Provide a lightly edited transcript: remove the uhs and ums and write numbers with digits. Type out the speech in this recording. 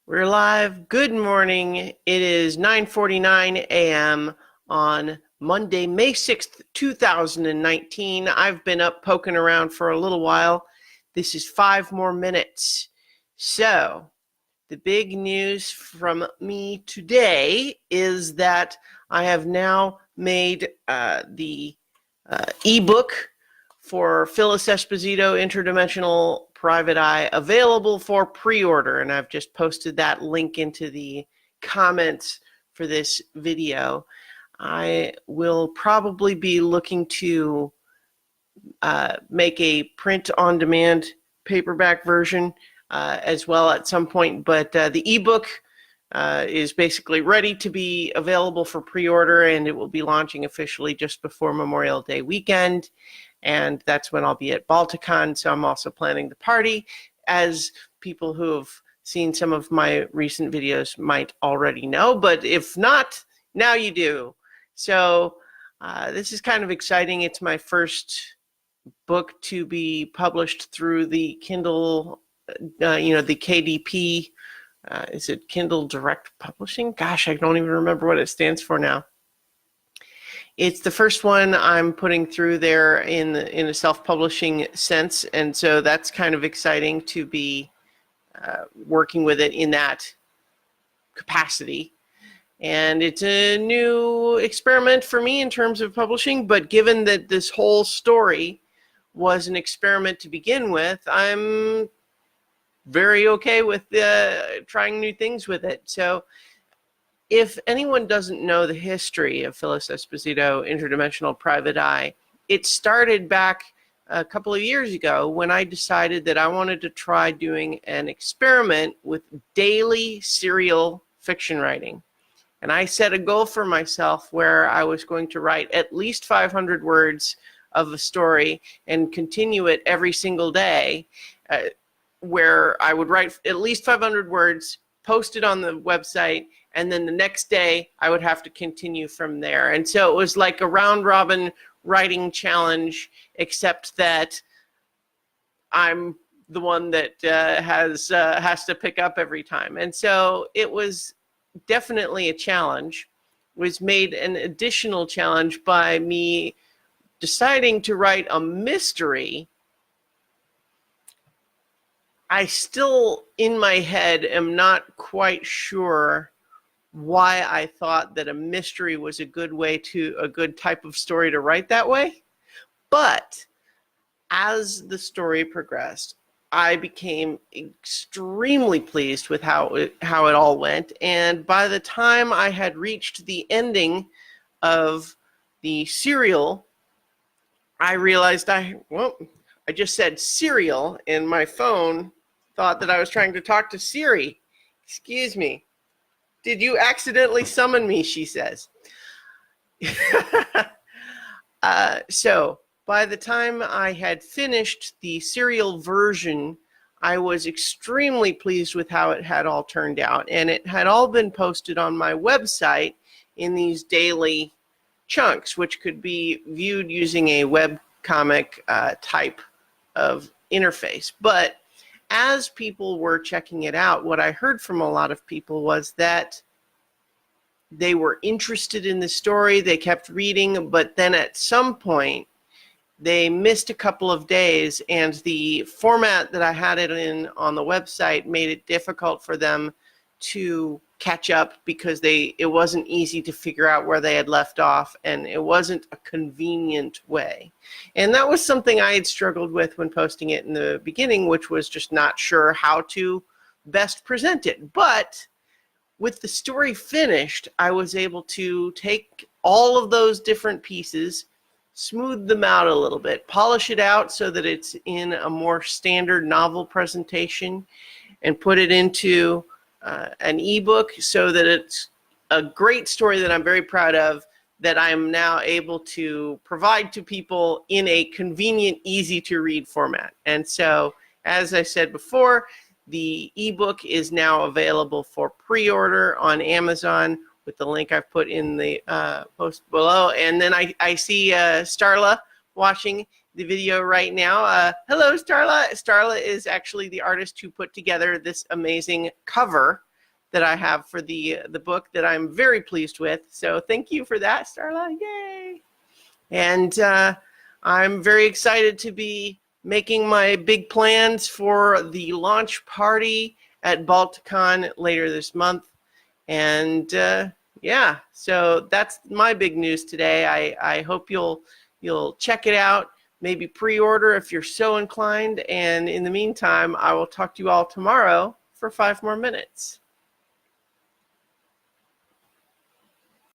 We're live. Good morning. It is 9:49 a.m. on Monday, May 6th, 2019. I've been up poking around for a little while. This is 5 more minutes. So, the big news from me today is that I have now made the ebook for Phyllis Esposito, Interdimensional Private Eye, available for pre-order, and I've just posted that link into the comments for this video. I will probably be looking to make a print-on-demand paperback version as well at some point, but the ebook is basically ready to be available for pre-order, and it will be launching officially just before Memorial Day weekend. And that's when I'll be at Balticon, so I'm also planning the party, as people who have seen some of my recent videos might already know, but if not, now you do. So this is kind of exciting. It's my first book to be published through the Kindle, the KDP. Is it Kindle Direct Publishing? Gosh, I don't even remember what it stands for now. It's the first one I'm putting through there in a self-publishing sense, and so that's kind of exciting to be working with it in that capacity. And it's a new experiment for me in terms of publishing, but given that this whole story was an experiment to begin with, I'm very okay with trying new things with it. So if anyone doesn't know the history of Phyllis Esposito, Interdimensional Private Eye, it started back a couple of years ago when I decided that I wanted to try doing an experiment with daily serial fiction writing. And I set a goal for myself where I was going to write at least 500 words of a story and continue it every single day, where I would write at least 500 words, post it on the website, and then the next day I would have to continue from there. And so it was like a round-robin writing challenge, except that I'm the one that has to pick up every time. And so it was definitely a challenge. It was made an additional challenge by me deciding to write a mystery. I still, in my head, am not quite sure why I thought that a mystery was a good type of story to write that way. But as the story progressed, I became extremely pleased with how it all went. And by the time I had reached the ending of the serial, I realized I just said cereal, and my phone thought that I was trying to talk to Siri. Excuse me. Did you accidentally summon me, she says. So by the time I had finished the serial version, I was extremely pleased with how it had all turned out. And it had all been posted on my website in these daily chunks, which could be viewed using a webcomic type of interface. But as people were checking it out, what I heard from a lot of people was that they were interested in the story, they kept reading, but then at some point they missed a couple of days, and the format that I had it in on the website made it difficult for them to catch up, because it wasn't easy to figure out where they had left off, and it wasn't a convenient way. And that was something I had struggled with when posting it in the beginning, which was just not sure how to best present it. But with the story finished, I was able to take all of those different pieces, smooth them out a little bit, polish it out so that it's in a more standard novel presentation, and put it into an ebook so that it's a great story that I'm very proud of, that I'm now able to provide to people in a convenient, easy to read format. And so, as I said before, the ebook is now available for pre-order on Amazon with the link I've put in the post below. And then I see Starla watching the video right now. Hello, Starla. Starla is actually the artist who put together this amazing cover. that I have for the book that I'm very pleased with. So thank you for that, Starla. Yay! And I'm very excited to be making my big plans for the launch party at Balticon later this month. And yeah, so that's my big news today. I hope you'll check it out, maybe pre-order if you're so inclined. And in the meantime, I will talk to you all tomorrow for 5 more minutes.